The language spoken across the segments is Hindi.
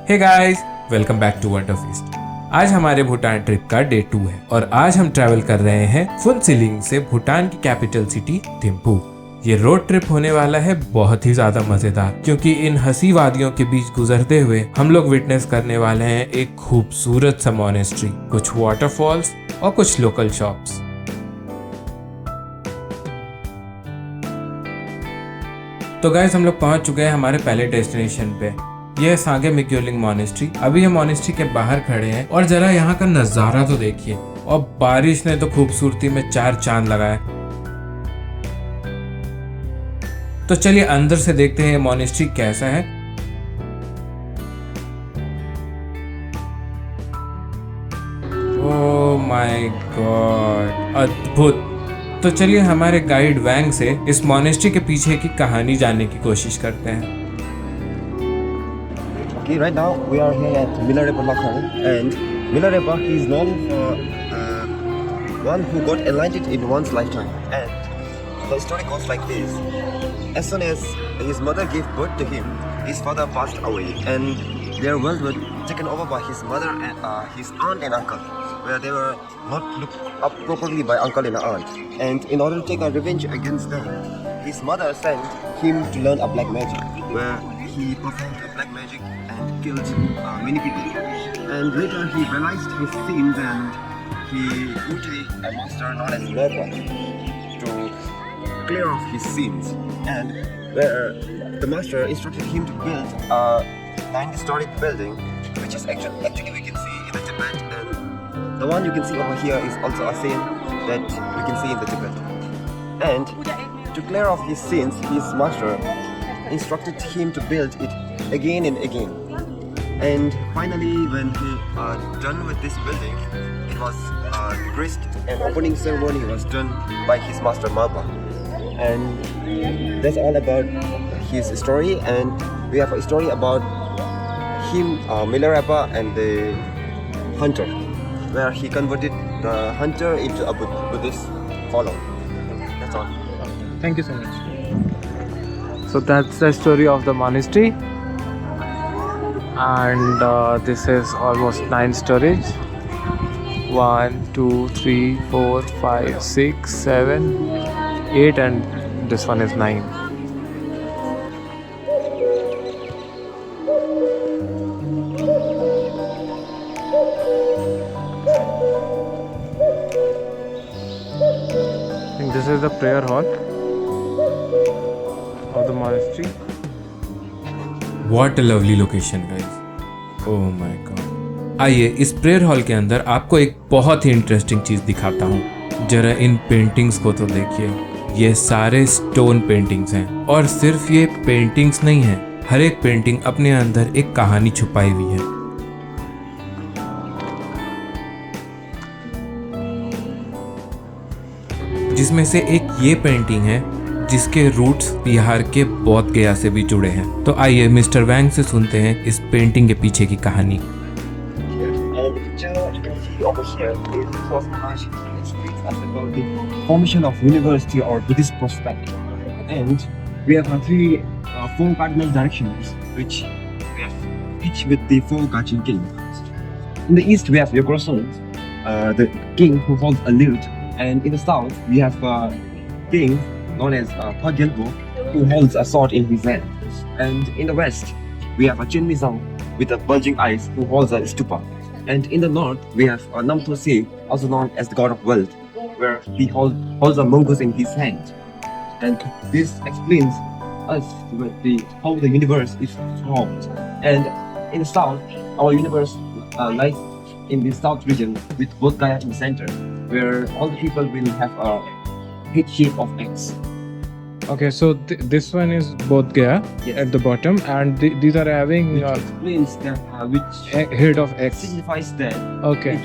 Hey guys, welcome back to Wonder Feast. आज हमारे भूटान ट्रिप का डे 2 है और आज हम ट्रैवल कर रहे हैं फुनसिलिंग से भूटान की कैपिटल सिटी थिम्पू। ये रोड ट्रिप होने वाला है बहुत ही ज्यादा मजेदार, क्योंकि इन हंसी वादियों के बीच गुजरते हुए हम लोग विटनेस करने वाले हैं एक खूबसूरत सा मॉनेस्ट्री, कुछ वाटरफॉल्स और कुछ लोकल शॉप्स। तो गाइस, हम लोग पहुंच चुके हैं हमारे पहले डेस्टिनेशन पे। यह है सांगे मिक्योलिंग मॉनेस्ट्री। अभी हम मॉनेस्ट्री के बाहर खड़े हैं और जरा यहाँ का नजारा तो देखिए। और बारिश ने तो खूबसूरती में 4 चांद लगाए। तो चलिए अंदर से देखते हैं मॉनेस्ट्री कैसा है। ओह माय गॉड, अद्भुत। तो चलिए हमारे गाइड वैंग से इस मॉनेस्ट्री के पीछे की कहानी जानने की कोशिश करते हैं। Okay, right now we are here at Milarepa Lakang, and Milarepa, he is known for one who got enlightened in one's lifetime. And the story goes like this: as soon as his mother gave birth to him, his father passed away, and their world were taken over by his mother and his aunt and uncle, where they were not looked up properly by uncle and aunt. And in order to take a revenge against them, his mother sent him to learn a black magic, where he performed a black magic and killed many people. And later he realized his sins, and he went to a master known as Lapa to clear off his sins. And where the master instructed him to build a 90-story building, which is actually we can see in the Tibet, and the one you can see over here is also a same that we can see in the Tibet. And to clear off his sins, his master instructed him to build it again and again. And finally, when he done with this building, it was graced, and opening ceremony was done by his master Mapa. And that's all about his story. And we have a story about him, Milarepa, and the hunter, where he converted the hunter into a Buddhist follower. That's all. Thank you so much. So that's the story of the monastery, and this is almost 9 stories. 1, 2, 3, 4, 5, 6, 7, 8, and this one is 9. I think this is the prayer hall of the monastery. What a lovely location guys. Oh my god। आइए इस प्रेयर हॉल के अंदर आपको एक बहुत ही इंटरेस्टिंग चीज दिखाता हूँ। जरा इन पेंटिंग्स को तो देखिए। ये सारे स्टोन पेंटिंग्स हैं और सिर्फ ये पेंटिंग्स नहीं हैं, हर एक पेंटिंग अपने अंदर एक कहानी छुपाई हुई है। जिसमें से एक ये पेंटिंग है जिसके रूट्स बिहार के बोध गया से भी जुड़े हैं। तो आइए मिस्टर वैंग से सुनते हैं इस पेंटिंग के पीछे की कहानी। Formation of university or Buddhist prospect, and we have 4 cardinal directions, which we have each with the 4 guardian kings. In the east we have Yokosun, the king who holds a lute, and in the south we have a king known as Pagyalpo, who holds a sword in his hand. And in the west we have a Chinmizang with a bulging eyes, who holds a stupa. And in the north we have Namtosi, also known as the god of wealth, where he holds a mongoose in his hand. And this explains us how the universe is formed. And in the south, our universe lies in the south region with Bodh Gaya in the center, where all the people will have a head shape of X. Okay, so this one is Bodh Gaya at the bottom, and these are having Which explains that which head of X. signifies that Okay.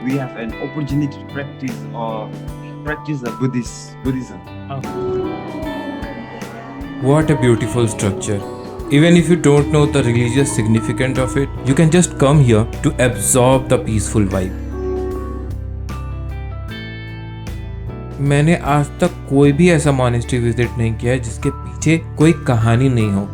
we have an opportunity to practice the Buddhism. What a beautiful structure. Even if you don't know the religious significance of it, you can just come here to absorb the peaceful vibe. मैंने आज तक कोई भी ऐसा मॉनेस्ट्री विजिट नहीं किया है जिसके पीछे कोई कहानी नहीं हो।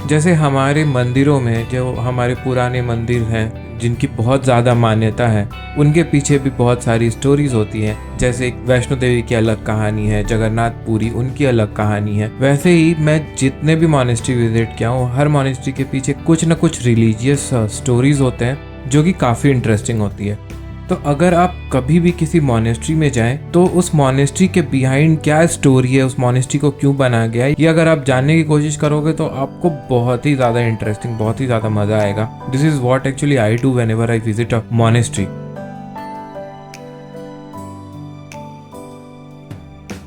जैसे हमारे मंदिरों में जो हमारे पुराने मंदिर हैं जिनकी बहुत ज़्यादा मान्यता है, उनके पीछे भी बहुत सारी स्टोरीज होती हैं। जैसे वैष्णो देवी की अलग कहानी है, जगन्नाथ पुरी उनकी अलग कहानी है। वैसे ही मैं जितने भी मॉनेस्ट्री विजिट किया हूँ, हर मॉनेस्ट्री के पीछे कुछ न कुछ रिलीजियस स्टोरीज होते हैं जो कि काफ़ी इंटरेस्टिंग होती है। तो अगर आप कभी भी किसी मॉनेस्ट्री में जाएं तो उस मॉनेस्ट्री के बिहाइंड क्या स्टोरी है, उस मॉनेस्ट्री को क्यों बनाया गया है, ये अगर आप जानने की कोशिश करोगे तो आपको बहुत ही ज़्यादा इंटरेस्टिंग, बहुत ही ज़्यादा मज़ा आएगा। This is what actually I do whenever I visit a monastery.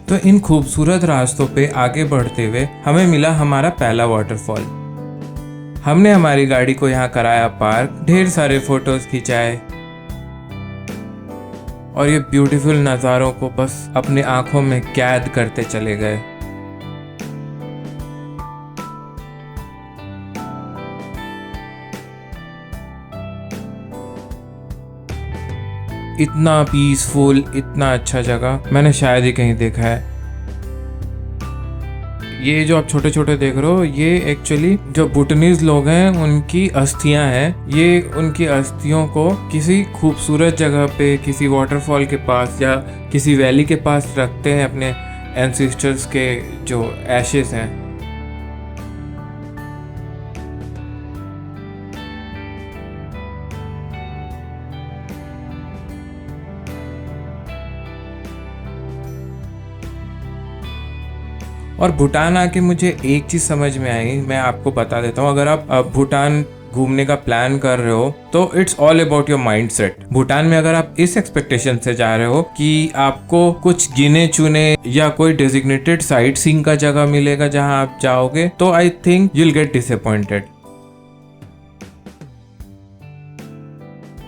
तो इन खूबसूरत रास्तों पे आगे बढ़ते हुए हमें मिला हमारा पहला वाटरफॉल। हमने हमारी गाड़ी को यहाँ कराया पार्क, ढेर सारे फोटोज खिंचाए और ये ब्यूटीफुल नज़ारों को बस अपने आंखों में कैद करते चले गए। इतना पीसफुल, इतना अच्छा जगह मैंने शायद ही कहीं देखा है। ये जो आप छोटे छोटे देख रहे हो, ये एक्चुअली जो भूटानीज लोग हैं उनकी अस्थियां हैं। ये उनकी अस्थियों को किसी खूबसूरत जगह पे, किसी वाटरफॉल के पास या किसी वैली के पास रखते हैं, अपने एंसेस्टर्स के जो एशेस हैं। और भूटान आके मुझे एक चीज़ समझ में आई, मैं आपको बता देता हूँ। अगर आप भूटान घूमने का प्लान कर रहे हो तो it's all about your mind set. Bhutan में अगर आप इस एक्सपेक्टेशन से जा रहे हो कि आपको कुछ गिने चुने या कोई डेजिग्नेटेड साइट सीइंग का जगह मिलेगा जहां आप जाओगे, तो I think you will get disappointed.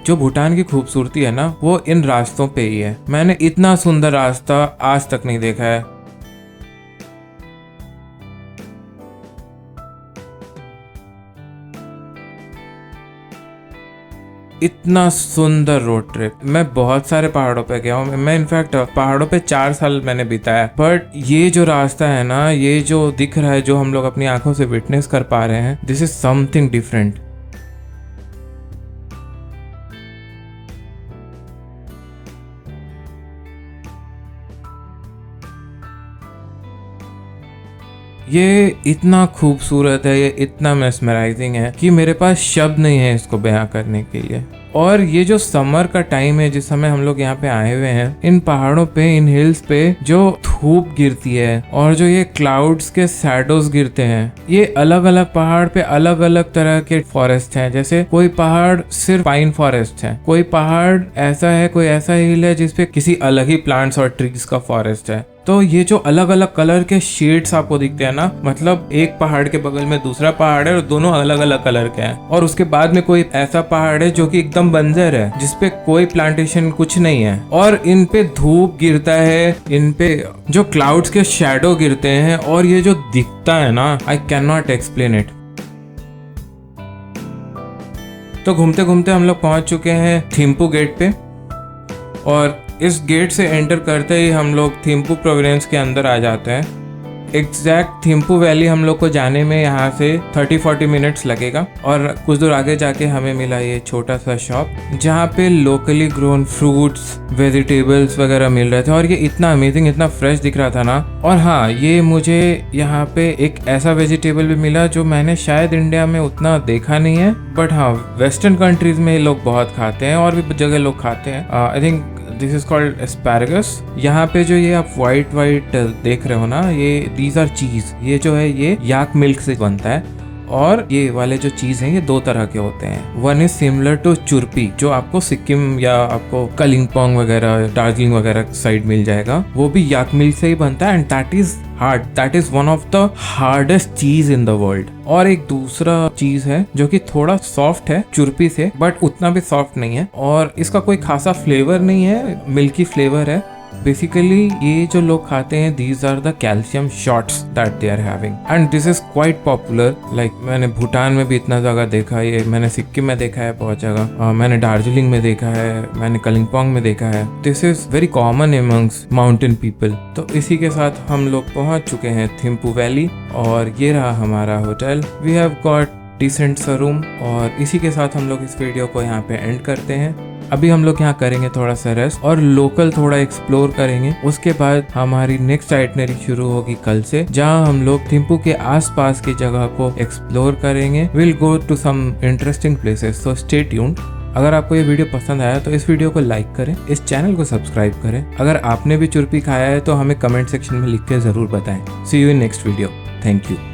जो भूटान की खूबसूरती है ना, वो इन रास्तों पे ही है। मैंने इतना सुंदर रास्ता आज तक नहीं देखा है। इतना सुंदर रोड ट्रिप। मैं बहुत सारे पहाड़ों पे गया हूँ, मैं इनफैक्ट पहाड़ों पे 4 साल मैंने बिताया, बट ये जो रास्ता है ना, ये जो दिख रहा है, जो हम लोग अपनी आंखों से विटनेस कर पा रहे हैं, दिस इज समथिंग डिफरेंट। ये इतना खूबसूरत है, ये इतना मेस्मराइजिंग है कि मेरे पास शब्द नहीं है इसको बयां करने के लिए। और ये जो समर का टाइम है, जिस समय हम लोग यहाँ पे आए हुए हैं, इन पहाड़ों पे, इन हिल्स पे जो धूप गिरती है और जो ये क्लाउड्स के शैडोज गिरते हैं, ये अलग अलग पहाड़ पे अलग अलग तरह के फॉरेस्ट हैं। जैसे कोई पहाड़ सिर्फ पाइन फॉरेस्ट है, कोई पहाड़ ऐसा है, कोई ऐसा हिल है जिसपे किसी अलग ही प्लांट्स और ट्रीज का फॉरेस्ट है। तो ये जो अलग अलग कलर के शेड्स आपको दिखते हैं ना, मतलब एक पहाड़ के बगल में दूसरा पहाड़ है और दोनों अलग अलग कलर के हैं, और उसके बाद में कोई ऐसा पहाड़ है जो कि एकदम बंजर है, जिसपे कोई प्लांटेशन कुछ नहीं है, और इन पे धूप गिरता है, इन पे जो क्लाउड्स के शैडो गिरते हैं, और ये जो दिखता है ना, I can not explain it. तो घूमते घूमते हम लोग पहुंच चुके हैं थिम्पू गेट पे, और इस गेट से एंटर करते ही हम लोग थिम्पू प्रोविंस के अंदर आ जाते हैं। एग्जैक्ट थिम्पू वैली हम लोग को जाने में यहाँ से 30-40 मिनट्स लगेगा, और कुछ दूर आगे जाके हमें मिला ये छोटा सा शॉप जहाँ पे लोकली ग्रोन फ्रूट्स, वेजिटेबल्स वगैरह मिल रहे थे, और ये इतना अमेजिंग, इतना फ्रेश दिख रहा था ना। और हाँ, ये मुझे यहाँ पे एक ऐसा वेजिटेबल भी मिला जो मैंने शायद इंडिया में उतना देखा नहीं है, बट हाँ वेस्टर्न कंट्रीज में लोग बहुत खाते हैं और भी जगह लोग खाते हैं। I think this is called asparagus. यहाँ पे जो ये आप वाइट देख रहे हो ना, ये दीज आर चीज। ये जो है ये याक मिल्क से बनता है, और ये वाले जो चीज हैं ये 2 तरह के होते हैं। One is similar to churpi, जो आपको सिक्किम या आपको कलिम्पोंग वगैरह, दार्जिलिंग वगैरह साइड मिल जाएगा, वो भी याक मिल्क से ही बनता है, and that is hard, that is one of the hardest चीज इन द वर्ल्ड। और एक दूसरा चीज है जो कि थोड़ा सॉफ्ट है चुरपी से, बट उतना भी सॉफ्ट नहीं है, और इसका कोई खासा फ्लेवर नहीं है, मिल्की फ्लेवर है, बेसिकली ये जो लोग खाते हैं these are the calcium shots that they are having and this is quite popular. Like मैंने भूटान में भी इतना जगह देखा है, मैंने सिक्किम में देखा है बहुत जगह, मैंने दार्जिलिंग में देखा है, मैंने कलिम्पोंग में देखा है। This is very common amongst mountain people. तो इसी के साथ हम लोग पहुंच चुके हैं थिम्पू वैली और ये रहा हमारा hotel. We have got decent सा रूम और इसी के साथ हम लोग इस वीडियो को यहाँ पे एंड करते हैं। अभी हम लोग यहाँ करेंगे थोड़ा सा रेस्ट और लोकल थोड़ा एक्सप्लोर करेंगे। उसके बाद हमारी नेक्स्ट आइटनरी शुरू होगी कल से, जहाँ हम लोग थिम्पू के आसपास की जगह को एक्सप्लोर करेंगे। Will go to some interesting places, so stay tuned. अगर आपको ये वीडियो पसंद आया तो इस वीडियो को लाइक करें, इस चैनल को सब्सक्राइब करें। अगर आपने भी चुरपी खाया है तो हमें कमेंट सेक्शन में लिख के जरूर बताएं। See you in next video. Thank you.